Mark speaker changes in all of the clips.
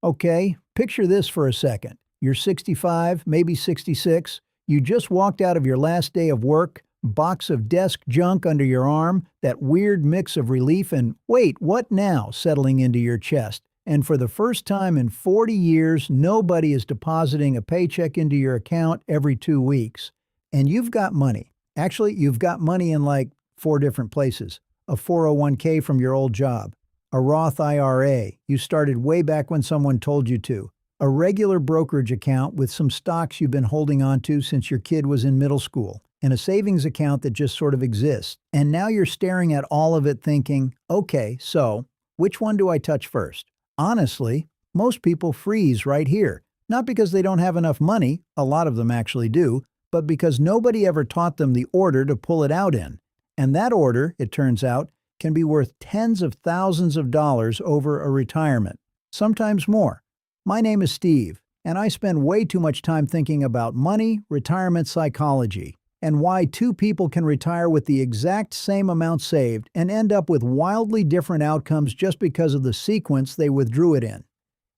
Speaker 1: Okay, picture this for a second. You're 65, maybe 66. You just walked out of your last day of work, box of desk junk under your arm, that weird mix of relief and, wait, what now, settling into your chest. And for the first time in 40 years, nobody is depositing a paycheck into your account every 2 weeks. And you've got money. Actually, you've got money in like 4 different places. A 401k from your old job, a Roth IRA you started way back when someone told you to, a regular brokerage account with some stocks you've been holding on to since your kid was in middle school, and a savings account that just sort of exists. And now you're staring at all of it thinking, okay, so which one do I touch first? Honestly, most people freeze right here. Not because they don't have enough money, a lot of them actually do, but because nobody ever taught them the order to pull it out in. And that order, it turns out, can be worth tens of thousands of dollars over a retirement, sometimes more. My name is Steve, and I spend way too much time thinking about money, retirement psychology, and why two people can retire with the exact same amount saved and end up with wildly different outcomes just because of the sequence they withdrew it in.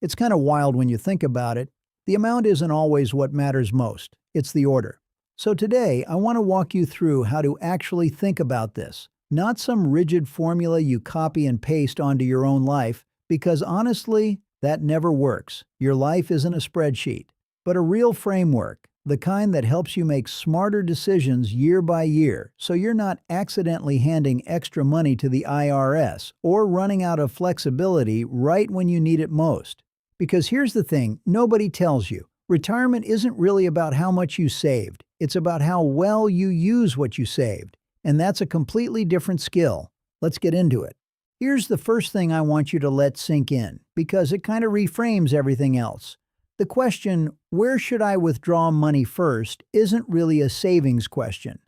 Speaker 1: It's kind of wild when you think about it. The amount isn't always what matters most, it's the order. So today, I want to walk you through how to actually think about this. Not some rigid formula you copy and paste onto your own life, because honestly, that never works. Your life isn't a spreadsheet, but a real framework, the kind that helps you make smarter decisions year by year, so you're not accidentally handing extra money to the IRS or running out of flexibility right when you need it most. Because here's the thing, nobody tells you. Retirement isn't really about how much you saved. It's about how well you use what you saved. And that's a completely different skill. Let's get into it. Here's the first thing I want you to let sink in, because it kind of reframes everything else. The question, where should I withdraw money first, isn't really a savings question.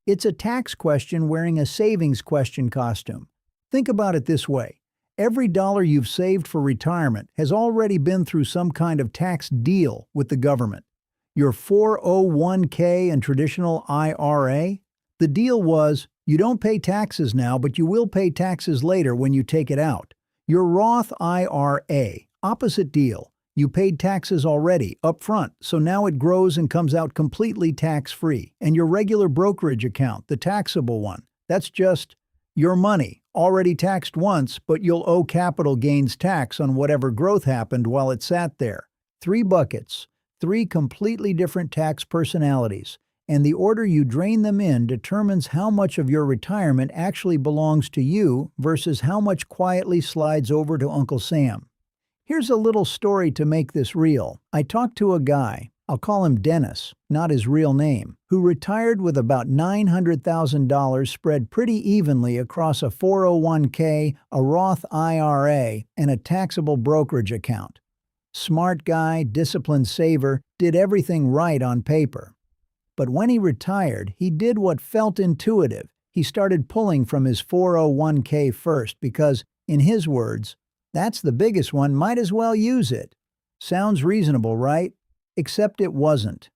Speaker 1: It's a tax question wearing a savings question costume. Think about it this way. Every dollar you've saved for retirement has already been through some kind of tax deal with the government. Your 401k and traditional IRA? The deal was, you don't pay taxes now, but you will pay taxes later when you take it out. Your Roth IRA, opposite deal. You paid taxes already, up front, so now it grows and comes out completely tax-free. And your regular brokerage account, the taxable one, that's just your money, already taxed once, but you'll owe capital gains tax on whatever growth happened while it sat there. 3 buckets, 3 completely different tax personalities. And the order you drain them in determines how much of your retirement actually belongs to you versus how much quietly slides over to Uncle Sam. Here's a little story to make this real. I talked to a guy, I'll call him Dennis, not his real name, who retired with about $900,000 spread pretty evenly across a 401k, a Roth IRA, and a taxable brokerage account. Smart guy, disciplined saver, did everything right on paper. But when he retired, he did what felt intuitive. He started pulling from his 401k first because, in his words, that's the biggest one, might as well use it. Sounds reasonable, right? Except it wasn't.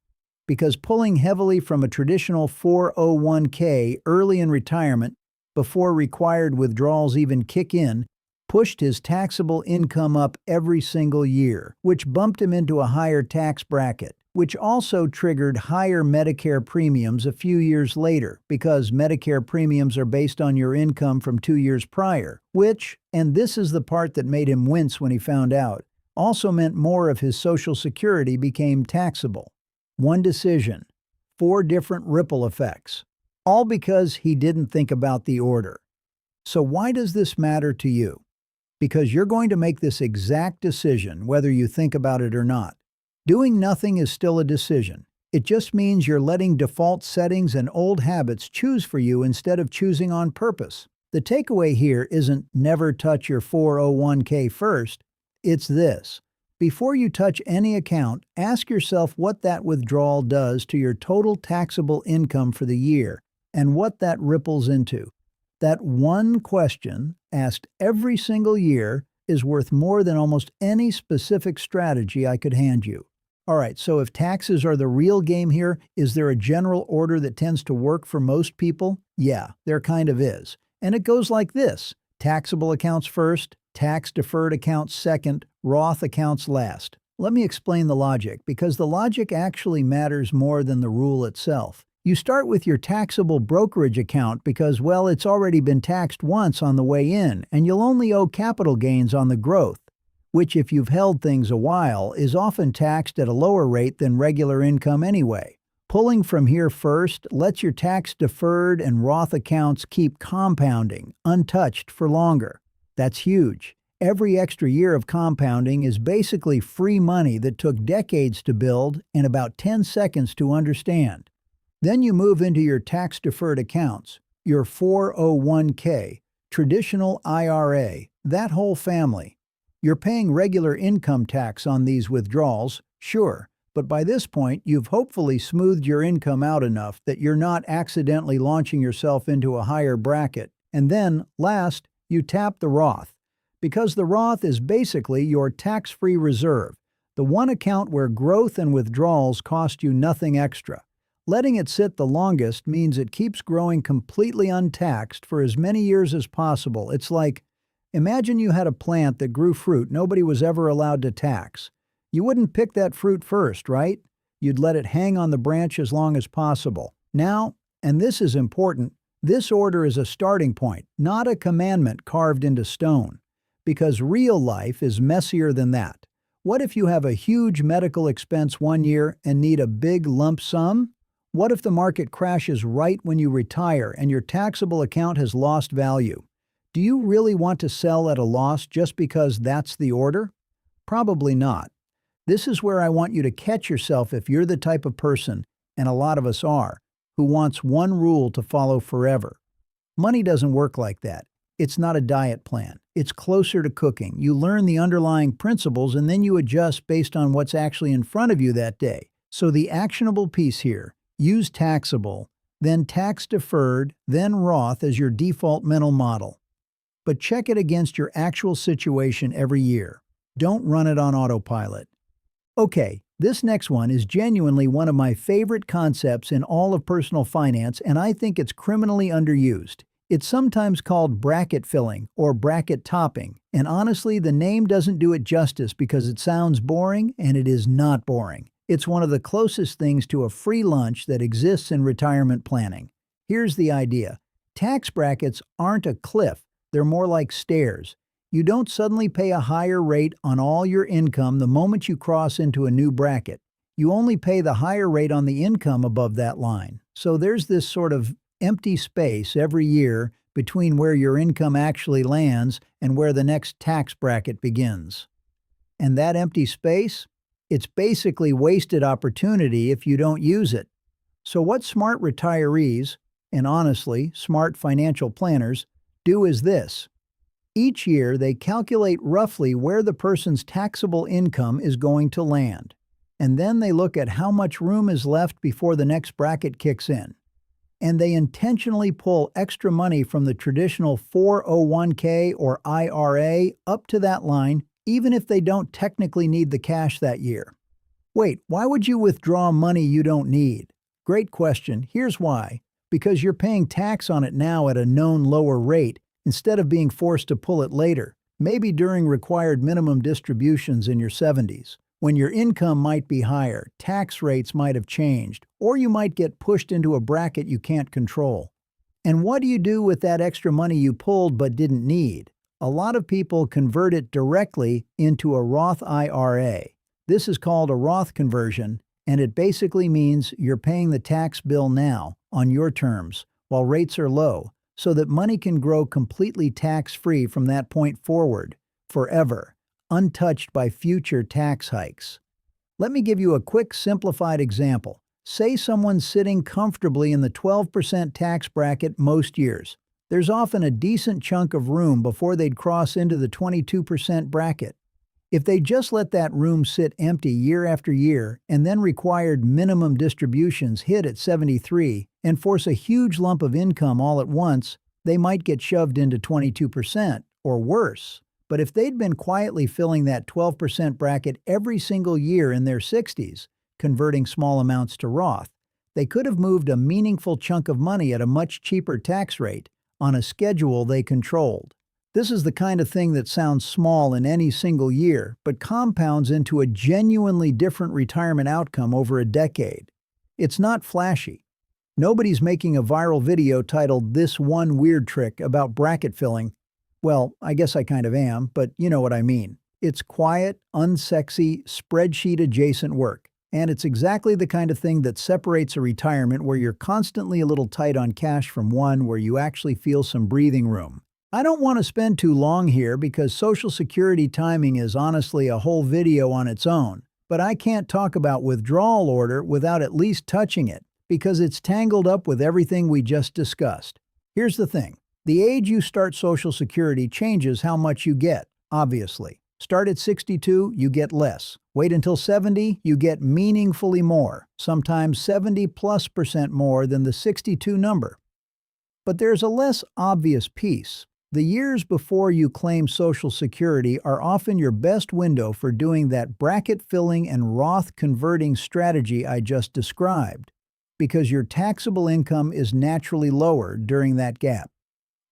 Speaker 1: Because pulling heavily from a traditional 401k early in retirement, before required withdrawals even kick in, pushed his taxable income up every single year, which bumped him into a higher tax bracket, which also triggered higher Medicare premiums a few years later, because Medicare premiums are based on your income from 2 years prior, which, and this is the part that made him wince when he found out, also meant more of his Social Security became taxable. One decision, 4 different ripple effects, all because he didn't think about the order. So why does this matter to you? Because you're going to make this exact decision whether you think about it or not. Doing nothing is still a decision. It just means you're letting default settings and old habits choose for you instead of choosing on purpose. The takeaway here isn't never touch your 401k first. It's this. Before you touch any account, ask yourself what that withdrawal does to your total taxable income for the year and what that ripples into. That one question, asked every single year, is worth more than almost any specific strategy I could hand you. All right, so if taxes are the real game here, is there a general order that tends to work for most people? Yeah, there kind of is. And it goes like this. Taxable accounts first, tax-deferred accounts second, Roth accounts last. Let me explain the logic, because the logic actually matters more than the rule itself. You start with your taxable brokerage account because, well, it's already been taxed once on the way in, and you'll only owe capital gains on the growth, which, if you've held things a while, is often taxed at a lower rate than regular income anyway. Pulling from here first lets your tax-deferred and Roth accounts keep compounding, untouched for longer. That's huge. Every extra year of compounding is basically free money that took decades to build and about 10 seconds to understand. Then you move into your tax-deferred accounts, your 401k, traditional IRA, that whole family. You're paying regular income tax on these withdrawals, sure, but by this point you've hopefully smoothed your income out enough that you're not accidentally launching yourself into a higher bracket. And then, last, you tap the Roth. Because the Roth is basically your tax-free reserve, the one account where growth and withdrawals cost you nothing extra. Letting it sit the longest means it keeps growing completely untaxed for as many years as possible. It's like, imagine you had a plant that grew fruit nobody was ever allowed to tax. You wouldn't pick that fruit first, right? You'd let it hang on the branch as long as possible. Now, and this is important, this order is a starting point, not a commandment carved into stone. Because real life is messier than that. What if you have a huge medical expense one year and need a big lump sum? What if the market crashes right when you retire and your taxable account has lost value? Do you really want to sell at a loss just because that's the order? Probably not. This is where I want you to catch yourself if you're the type of person, and a lot of us are, who wants one rule to follow forever. Money doesn't work like that. It's not a diet plan. It's closer to cooking. You learn the underlying principles and then you adjust based on what's actually in front of you that day. So the actionable piece here, use taxable, then tax-deferred, then Roth as your default mental model. But check it against your actual situation every year. Don't run it on autopilot. Okay, this next one is genuinely one of my favorite concepts in all of personal finance, and I think it's criminally underused. It's sometimes called bracket filling or bracket topping, and honestly, the name doesn't do it justice because it sounds boring, and it is not boring. It's one of the closest things to a free lunch that exists in retirement planning. Here's the idea. Tax brackets aren't a cliff, they're more like stairs. You don't suddenly pay a higher rate on all your income the moment you cross into a new bracket. You only pay the higher rate on the income above that line. So there's this sort of empty space every year between where your income actually lands and where the next tax bracket begins. And that empty space? It's basically wasted opportunity if you don't use it. So what smart retirees, and honestly, smart financial planners, do is this. Each year, they calculate roughly where the person's taxable income is going to land. And then they look at how much room is left before the next bracket kicks in. And they intentionally pull extra money from the traditional 401k or IRA up to that line, even if they don't technically need the cash that year. Wait, why would you withdraw money you don't need? Great question. Here's why. Because you're paying tax on it now at a known lower rate instead of being forced to pull it later, maybe during required minimum distributions in your 70s. When your income might be higher, tax rates might have changed, or you might get pushed into a bracket you can't control. And what do you do with that extra money you pulled but didn't need? A lot of people convert it directly into a Roth IRA. This is called a Roth conversion, and it basically means you're paying the tax bill now, on your terms, while rates are low, so that money can grow completely tax-free from that point forward, forever, untouched by future tax hikes. Let me give you a quick simplified example. Say someone's sitting comfortably in the 12% tax bracket most years. There's often a decent chunk of room before they'd cross into the 22% bracket. If they just let that room sit empty year after year and then required minimum distributions hit at 73 and force a huge lump of income all at once, they might get shoved into 22% or worse. But if they'd been quietly filling that 12% bracket every single year in their 60s, converting small amounts to Roth, they could have moved a meaningful chunk of money at a much cheaper tax rate on a schedule they controlled. This is the kind of thing that sounds small in any single year, but compounds into a genuinely different retirement outcome over a decade. It's not flashy. Nobody's making a viral video titled "This One Weird Trick" about bracket filling. Well, I guess I kind of am, but you know what I mean. It's quiet, unsexy, spreadsheet-adjacent work. And it's exactly the kind of thing that separates a retirement where you're constantly a little tight on cash from one where you actually feel some breathing room. I don't want to spend too long here because Social Security timing is honestly a whole video on its own, but I can't talk about withdrawal order without at least touching it, because it's tangled up with everything we just discussed. Here's the thing. The age you start Social Security changes how much you get, obviously. Start at 62, you get less. Wait until 70, you get meaningfully more, sometimes 70+% more than the 62 number. But there's a less obvious piece. The years before you claim Social Security are often your best window for doing that bracket filling and Roth converting strategy I just described, because your taxable income is naturally lower during that gap.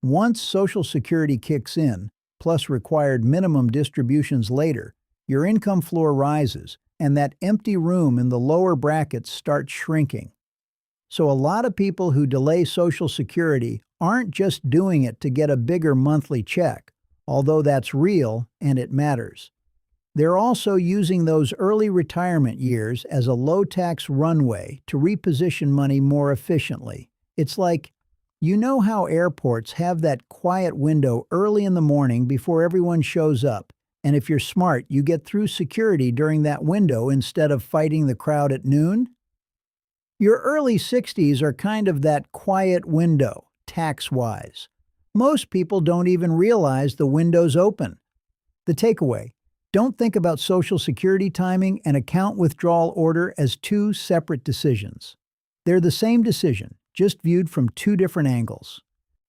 Speaker 1: Once Social Security kicks in, plus required minimum distributions later, your income floor rises, and that empty room in the lower brackets starts shrinking. So a lot of people who delay Social Security aren't just doing it to get a bigger monthly check, although that's real and it matters. They're also using those early retirement years as a low-tax runway to reposition money more efficiently. It's like, you know how airports have that quiet window early in the morning before everyone shows up, and if you're smart, you get through security during that window instead of fighting the crowd at noon? Your early 60s are kind of that quiet window, tax-wise. Most people don't even realize the window's open. The takeaway: don't think about Social Security timing and account withdrawal order as two separate decisions. They're the same decision, just viewed from two different angles.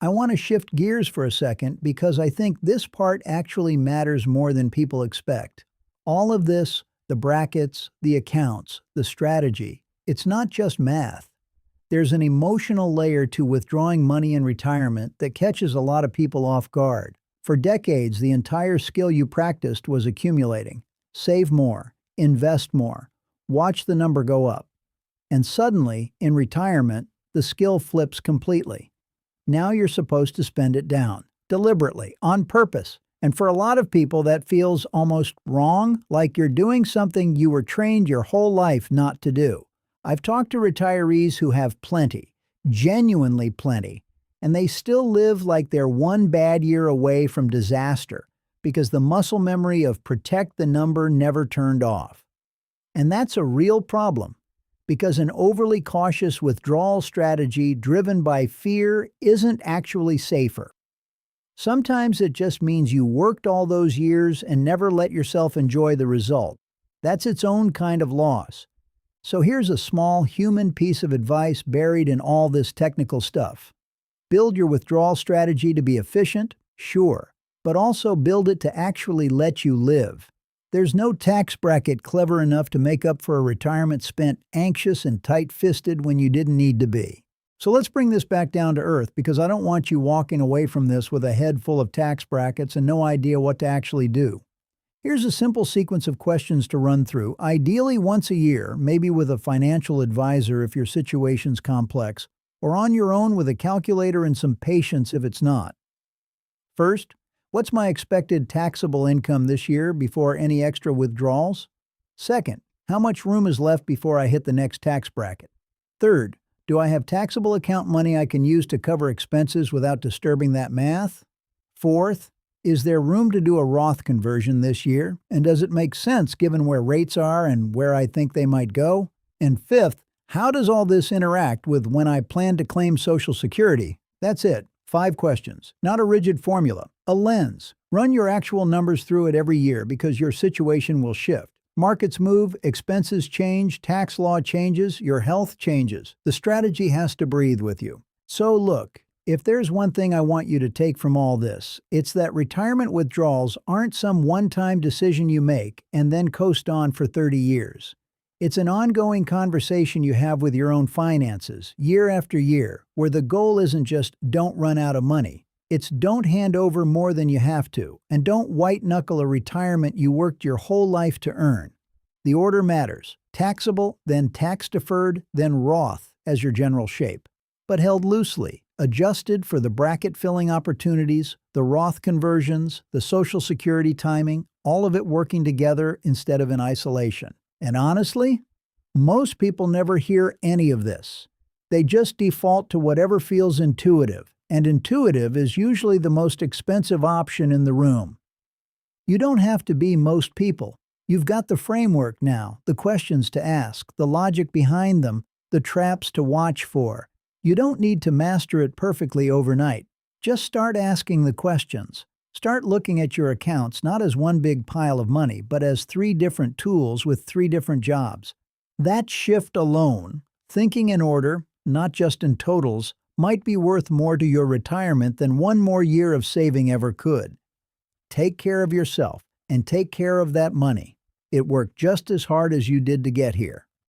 Speaker 1: I want to shift gears for a second because I think this part actually matters more than people expect. All of this, the brackets, the accounts, the strategy, it's not just math. There's an emotional layer to withdrawing money in retirement that catches a lot of people off guard. For decades, the entire skill you practiced was accumulating. Save more, invest more, watch the number go up. And suddenly, in retirement, the skill flips completely. Now you're supposed to spend it down, deliberately, on purpose. And for a lot of people, that feels almost wrong, like you're doing something you were trained your whole life not to do. I've talked to retirees who have plenty, genuinely plenty, and they still live like they're one bad year away from disaster because the muscle memory of protect the number never turned off. And that's a real problem, because an overly cautious withdrawal strategy driven by fear isn't actually safer. Sometimes it just means you worked all those years and never let yourself enjoy the result. That's its own kind of loss. So here's a small human piece of advice buried in all this technical stuff. Build your withdrawal strategy to be efficient, sure, but also build it to actually let you live. There's no tax bracket clever enough to make up for a retirement spent anxious and tight-fisted when you didn't need to be. So let's bring this back down to earth, because I don't want you walking away from this with a head full of tax brackets and no idea what to actually do. Here's a simple sequence of questions to run through, ideally once a year, maybe with a financial advisor if your situation's complex, or on your own with a calculator and some patience if it's not. First, what's my expected taxable income this year before any extra withdrawals? Second, how much room is left before I hit the next tax bracket? Third, do I have taxable account money I can use to cover expenses without disturbing that math? Fourth, is there room to do a Roth conversion this year, and does it make sense given where rates are and where I think they might go? And fifth, how does all this interact with when I plan to claim Social Security? That's it. 5 questions. Not a rigid formula. A lens. Run your actual numbers through it every year because your situation will shift. Markets move, expenses change, tax law changes, your health changes. The strategy has to breathe with you. So look, if there's one thing I want you to take from all this, it's that retirement withdrawals aren't some one-time decision you make and then coast on for 30 years. It's an ongoing conversation you have with your own finances, year after year, where the goal isn't just don't run out of money, It's don't hand over more than you have to, and don't white-knuckle a retirement you worked your whole life to earn. The order matters. Taxable, then tax-deferred, then Roth as your general shape. But held loosely, adjusted for the bracket-filling opportunities, the Roth conversions, the Social Security timing, all of it working together instead of in isolation. And honestly, most people never hear any of this. They just default to whatever feels intuitive, and intuitive is usually the most expensive option in the room. You don't have to be most people. You've got the framework now, the questions to ask, the logic behind them, the traps to watch for. You don't need to master it perfectly overnight. Just start asking the questions. Start looking at your accounts not as one big pile of money, but as 3 different tools with 3 different jobs. That shift alone, thinking in order, not just in totals, might be worth more to your retirement than 1 more year of saving ever could. Take care of yourself and take care of that money. It worked just as hard as you did to get here.